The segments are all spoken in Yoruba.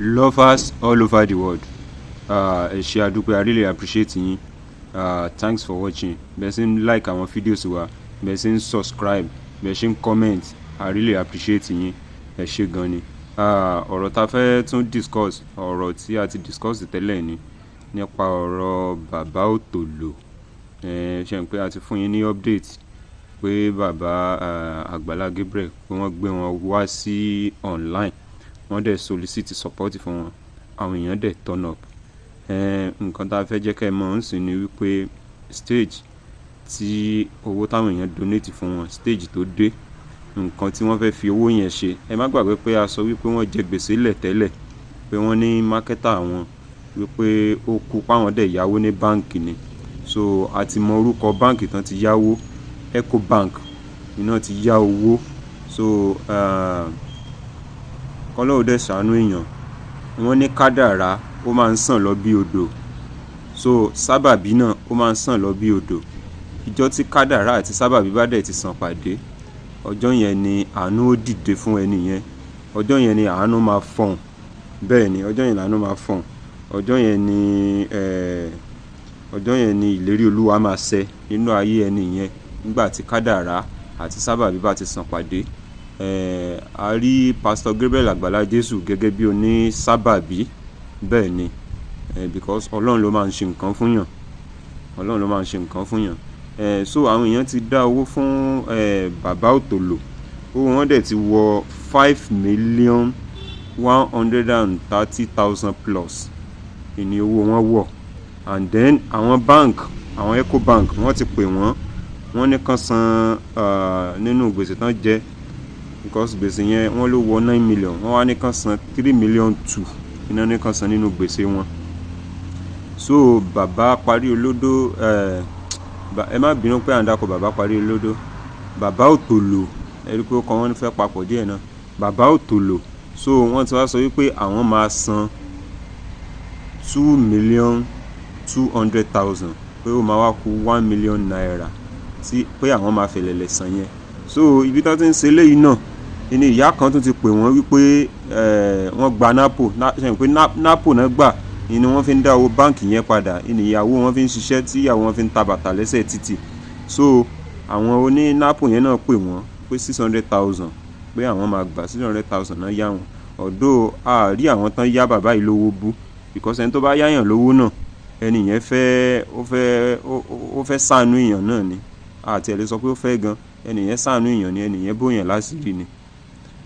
Lovers all over the world, ẹ ṣé àdúpẹ́, I really appreciate yín. Thanks for watching. Bẹ́ẹ̀ ṣe ń like àwọn videos wa, bẹ́ẹ̀ ṣe ń subscribe, bẹ́ẹ̀ ṣe ń comment, I really appreciate yín. Ẹ ṣé gan ni. Ọ̀rọ̀ tá fẹ́ tún discuss, ọ̀rọ̀ tí a ti discuss tẹ́lẹ̀ ni nípa ọ̀rọ̀ bàbá Otolo. Ṣé n pé a ti fún yín ní update pé bàbá Agbala Gabriel pé wọ́n gbé wọn wá sí online, wọ́n dẹ̀ solicit support fún wọn, àwọn èèyàn dẹ̀ turn up. Nǹkan tá a fẹ́ jẹ́ kẹ́ ẹ mọ̀ ń sìn ni wípé stage tí owó táwọn èèyàn donate fún wọn, stage tó dé, nǹkan tí wọ́n fẹ́ fi owó yẹn ṣe. Ẹ má gbàgbé pé a sọ wípé wọ́n jẹ gbèsè lẹ̀ tẹ́lẹ̀, pé wọ́n ní marketer wọn wípé ó kú páwọn dẹ̀ yáwó ní báǹkì ni. So a ti mọ orúkọ báǹkì tán ti yáwó, Ecobank iná ti yá owó. So kọ́lọ́hun dẹ̀ ṣàánú èèyàn. Wọ́n ní kádàrá ó máa ń sàn lọ bí odò, so sábàbí náà ó máa ń sàn lọ bí odò. Ìjọ́ tí kádàrá àti sábàbí bá dẹ̀ ti sàn pàdé, ọjọ́ yẹn ni àánú ó dìde fún ẹni yẹn, ọjọ́ yẹn ni àánú máa fọ̀n. Bẹ́ẹ̀ ni, ọjọ́ yẹn ni àánú máa fọ̀n, ọjọ́ yẹn ni ìlérí Olúwa máa ṣẹ nínú ayé ẹni yẹn nígbà tí kádàrá àti sábàbí bá ti sàn pàdé. A rí Pastor Gabriel Agbala Jesu gẹ́gẹ́ bí oní sábàbí. Bẹ́ẹ̀ ni, because Ọlọ́run ló máa ń ṣe nǹkan fún yàn, Ọlọ́run ló máa ń ṣe nǹkan fún yàn. So àwọn èèyàn ti dá owó fún bàbá Otolo, owó wọn dẹ̀ ti wọ 5,130,000 plus ìní owó wọn wọ̀. And then àwọn bank, àwọn Ecobank wọ́n ti pè wọ́n ní kán san nínú gbèsè tán jẹ, because gbèsè yẹn wọ́n ló wọ 9 million, wọ́n wá ní kán san 3 million 2 iná ní kán san nínú gbèsè wọn. So bàbá parí olódó, ẹ má bínú pé à ń dákọ̀ bàbá parí olódó, bàbá Otolo, ẹ rí pé ó kọ́ wọn fẹ́ papọ̀ díẹ̀ náà, bàbá Otolo. So wọ́n ti wá sọ wípé àwọn máa san 2,200,000, pé ó máa wá kù 1 million naira tí pé àwọn máa fẹ̀lẹ̀lẹ̀ san yẹn. So ibi tó ti ń ṣe léyìí náà ni ìyá kan tún ti pè wọ́n wípé wọ́n gba napo, ṣe pé napo náà gbà ni wọ́n fi ń dá owó báǹkì yẹn padà, ni ìyàwó wọn fi ń ṣiṣẹ́ tí ìyàwó wọn fi ń ta bàtà lẹ́sẹ̀ títì. So àwọn oní napo yẹn náà pè wọ́n pé 600,000 pé àwọn máa gbà 600,000 náà yá wọn. Ọ̀dọ̀ a rí àwọn tán yá bàbá yìí lówó bú, because ẹni tó bá yáyàn lówó náà, ẹni yẹn ó fẹ́ ṣàánú èèyàn náà ni, àti ẹ̀ lè sọ pé ó fẹ́ gan, ẹni yẹn ṣàánú èèyàn ni, ẹni yẹn bóyàn láṣìírí ni.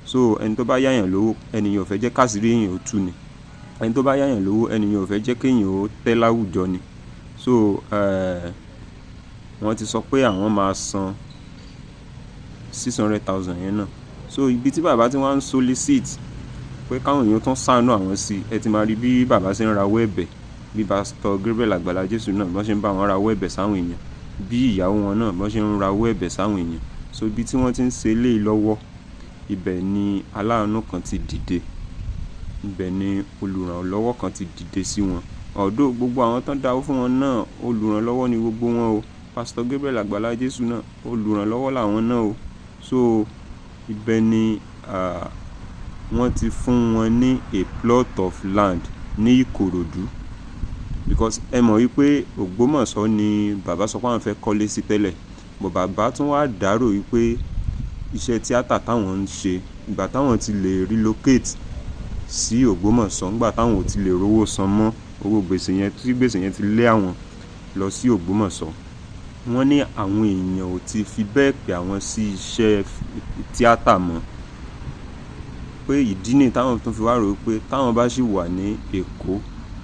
So ẹni tó bá yáyàn lówó, ẹni yẹn ò fẹ́ jẹ́ káṣìírí èèyàn ó tú ni, ẹni tó bá yáyàn lówó, ẹni yẹn ò fẹ́ jẹ́ kéèyàn ó tẹ́ láwùjọ ni. So wọ́n ti sọ pé àwọn máa san 600,000 yẹn náà. So ibi tí bàbá tí wọ́n ń solicit pé káwọn èèyàn tún ṣàánú àwọn sí, ẹ ti máa rí bí bàbá ṣe ń rawọ́ ẹ̀bẹ̀, bí Pastor Gabriel Agbala Jesu náà bọ́n ṣe ń bá wọn rawọ́ ẹ̀bẹ̀ sáwọn èèyàn, bí ìyàwó wọn náà bọ́n ṣe ń rawọ́ ẹ̀bẹ̀ sáwọn èèyàn. So ibi tí wọ́n ti ń ṣe eléyìí lọ́wọ́, ibẹ̀ ni aláàánú kan ti dìde, ibẹ̀ ni olùrànlọ́wọ́ kan ti dìde sí wọn. Ọ̀dọ̀ gbogbo àwọn tán dáwó fún wọn náà, olùrànlọ́wọ́ ni gbogbo wọn o. Pastor Gabriel Agbala Jesu náà, olùrànlọ́wọ́ làwọn náà o. So ibẹ̀ ni wọ́n ti fún wọn ní a plot of land ní Ikorodu, because ẹ mọ̀ wípé Ògbómọ̀ṣọ́ ni bàbá sọ pé àwọn fẹ́ kọ́lé sí tẹ́lẹ̀, bọ̀ bàbá tún wá dárò wípé iṣẹ́ tíátà táwọn ń ṣe, ìgbà táwọn ti lè relocate sí Ògbómọ̀ṣọ́, nígbà táwọn ò ti lè rówó san mọ́ owó gbèsè yẹn, tí gbèsè yẹn ti lé àwọn lọ sí Ògbómọ̀ṣọ́, wọ́n ní àwọn èèyàn ò ti fi bẹ́ẹ̀ pè àwọn sí iṣẹ́ tíátà mọ́, pé ìdí ni táwọn tún fi wá rò pé táwọn bá sì wà ní Èkó,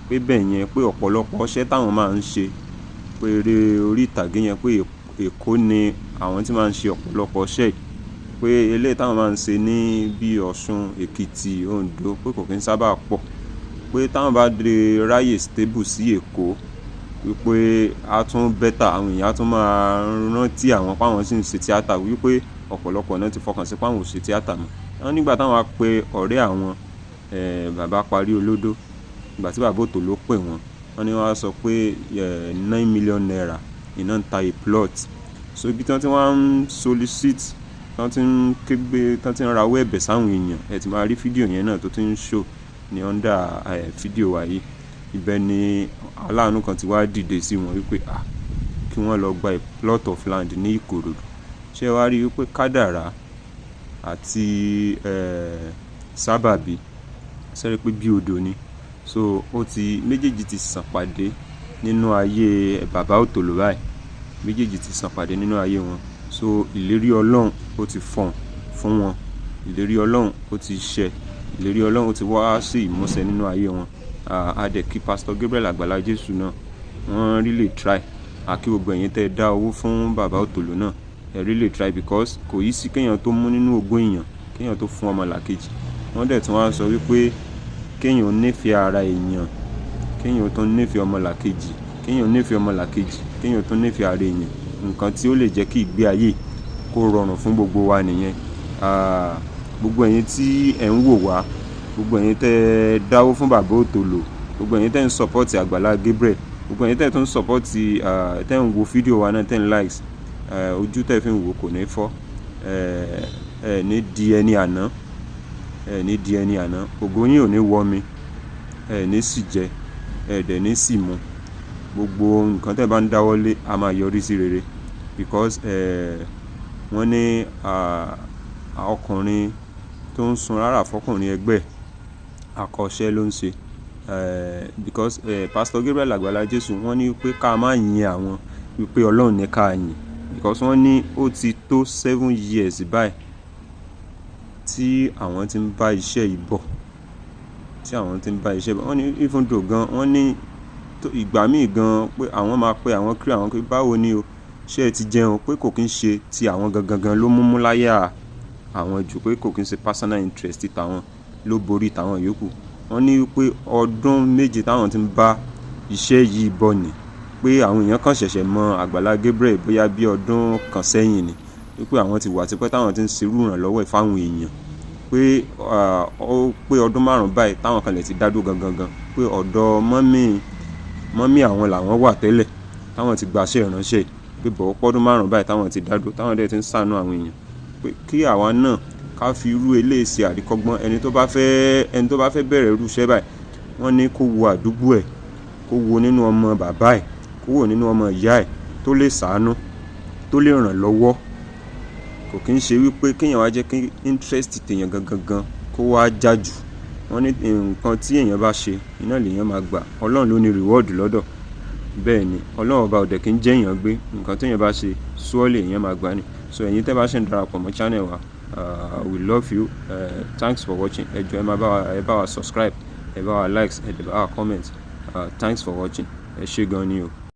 pé bẹ́ẹ̀ yẹn pé ọ̀pọ̀lọpọ̀ iṣẹ́ táwọn máa ń ṣe, pé eré orí ìtàgé yẹn pé Èkó ni àwọn tí máa ń ṣe ọ̀pọ̀lọpọ̀ iṣẹ́, pé eléyìí táwọn máa ń ṣe ní bí Ọ̀ṣun, Èkìtì, Oǹdó pé kò kí ń sábà pọ̀, pé táwọn bá dé ráyè stable sí Èkó, wípé a tún bẹ́tà, àwọn èèyàn á tún máa rántí àwọn páwọn sì ń ṣe tíátà, wípé ọ̀pọ̀lọpọ̀ náà ti fọkàn sí páwọn ò ṣe tíátà mọ́. Wọ́n nígbà táwọn á pe ọ̀rẹ́ àwọn bàbá parí olódó, ìgbà tí bàbá Otolo pè wọ́n ní wọ́n á sọ pé 9 million naira iná ń ta a plot. So ibi tí wọ́n ti wá ń solicit, tán ti ń kégbe, tán ti ń rawọ́ ẹ̀bẹ̀ sáwọn èèyàn, ẹ ti máa rí fídíò yẹn náà tó ti ń show ní under fídíò wa yìí. Ibẹ̀ ni aláàánú kan ti wá dìde sí wọn wípé kí wọ́n lọ gba a plot of land ní Ìkòròdú. Ṣé ẹ wá rí wípé kádàrá àti sábàbí sẹ́rí pé bí odò ni. So méjèèjì ti sàn pàdé nínú ayé bàbá Otolo báyìí. Méjèèjì ti sàn pàdé nínú ayé wọn. So ìlérí Ọlọ́run ó ti fọ̀n fún wọn. Ìlérí Ọlọ́run ó ti ṣẹ. Ìlérí Ọlọ́run ó ti wá sí ìmúṣẹ nínú ayé wọn. Adẹ̀kí Pastor Gabriel Agbala Jesu náà wọ́n really try. Kí gbogbo ẹ̀yin tẹ́ dá owó fún bàbá Otolo náà ẹ really try, because kò yí sí kéèyàn tó mú nínú ogún èèyàn kéèyàn tó fún ọmọlàkejì. Wọ́n dẹ̀ tún wá sọ wípé kéèyàn nífẹ̀ẹ́ ara èèyàn, kéèyàn tó nífẹ̀ẹ́ ọmọlàkejì, kéèyàn nífẹ̀ẹ́ ọmọlàkejì, kéèyàn tó nífẹ̀ẹ́ ara èèyàn. Nǹkan tí ó lè jẹ́ kí ìgbé ayé kó rọrùn fún gbogbo wa nìyẹn. Gbogbo ẹ̀yin tí ẹ̀ ń wò wá, gbogbo ẹ̀yin tẹ́ dáwó fún bàbá Otolo, gbogbo ẹ̀yin tẹ́ ń support Agbala Gabriel, gbogbo ẹ̀yin tẹ́ tún support tẹ́ ń wo fídíò wa náà, tẹ́ ń likes, ojú tẹ́ fi ń wò kò ní fọ́. Ní di ẹni àná, ní di ẹni àná. Ògo yín ò ní wọ́ mi, ní sì jẹ, dẹ̀ ní sì mu. Gbogbo nǹkan tẹ́ bá ń dáwọ́lé a máa yọrí sí rere, because wọ́n ní ọkùnrin tó ń sun rárá fọkùnrin ẹgbẹ́ àkọ́ṣẹ́ ló ń ṣe. Because Pastor Gabriel Agbala Jesu wọ́n ní pé ká má yin àwọn, wípé Ọlọ́run ní ká yìn, because wọ́n ní ó ti tó 7 years báyìí tí àwọn ti ń bá iṣẹ́ yìí bọ̀, wọ́n ní even though gan wọ́n ní ìgbà míì gan pé àwọn máa pe àwọn kiri àwọn pé báwo ni o, ṣé ẹ ti jẹun, pé kò kí ń ṣe ti àwọn gangan ló múmú láyà àwọn jù, pé kò kí ń ṣe personal interest tàwọn ló borí tàwọn yòókù. Wọ́n ní pé ọdún méje táwọn ti ń bá iṣẹ́ yìí bọ̀ ni, pé àwọn èèyàn kan ṣẹ̀ṣẹ̀ mọ Agbala Gabriel bóyá bí ọdún kan sẹ́yìn ni, wípé àwọn ti wà tipẹ́ táwọn ti ń ṣerú ìrànlọ́wọ́ fáwọn èèyàn, pé ó pé ọdún 5 báyìí táwọn kan lè ti dádó gangan, pé ọ̀dọ̀ mọ́mí àwọn làwọn wà tẹ́lẹ̀ táwọn ti gbaṣẹ́ ìránṣẹ́, pé bọ̀ pọ́dún 5 báyìí táwọn ti dádó, táwọn dẹ̀ ti ń ṣàánú àwọn èèyàn. Pé kí àwa náà ká fi irú eléyìí ṣe àríkọ́gbọ́n. Ẹni tó bá fẹ́ bẹ̀rẹ̀ irú iṣẹ́ báyìí, wọ́n ní kó wo àdúgbò ẹ̀, kó wo nínú ọmọ bàbá ẹ̀, kó wo nínú ọmọ ìyá ẹ̀ tó lè ṣàánú, tó lè ràn lọ́wọ́. Kò kí ń ṣe wípé kéèyàn wá jẹ́ kí interest tèèyàn gangan kó wá já jù. Wọ́n ní nǹkan tí èèyàn bá ṣe iná lèèyàn máa gbà. Ọlọ́run ló ní reward lọ́dọ̀. Bẹ́ẹ̀ ni Ọlọ́run ọba òdẹ̀ kí ń jẹ́ èèyàn gbé. Nǹkan tí èèyàn bá ṣe surely èèyàn máa gbà ni. So ẹ̀yin tẹ́ bá ṣe ń darapọ̀ mọ́ channel wa, we love you. Thanks for watching. Ẹ jọ̀ọ́ ẹ bá wa subscribe, ẹ bá wa likes, ẹ bá wa comment. Thanks for watching. Ẹ ṣé gan ni o.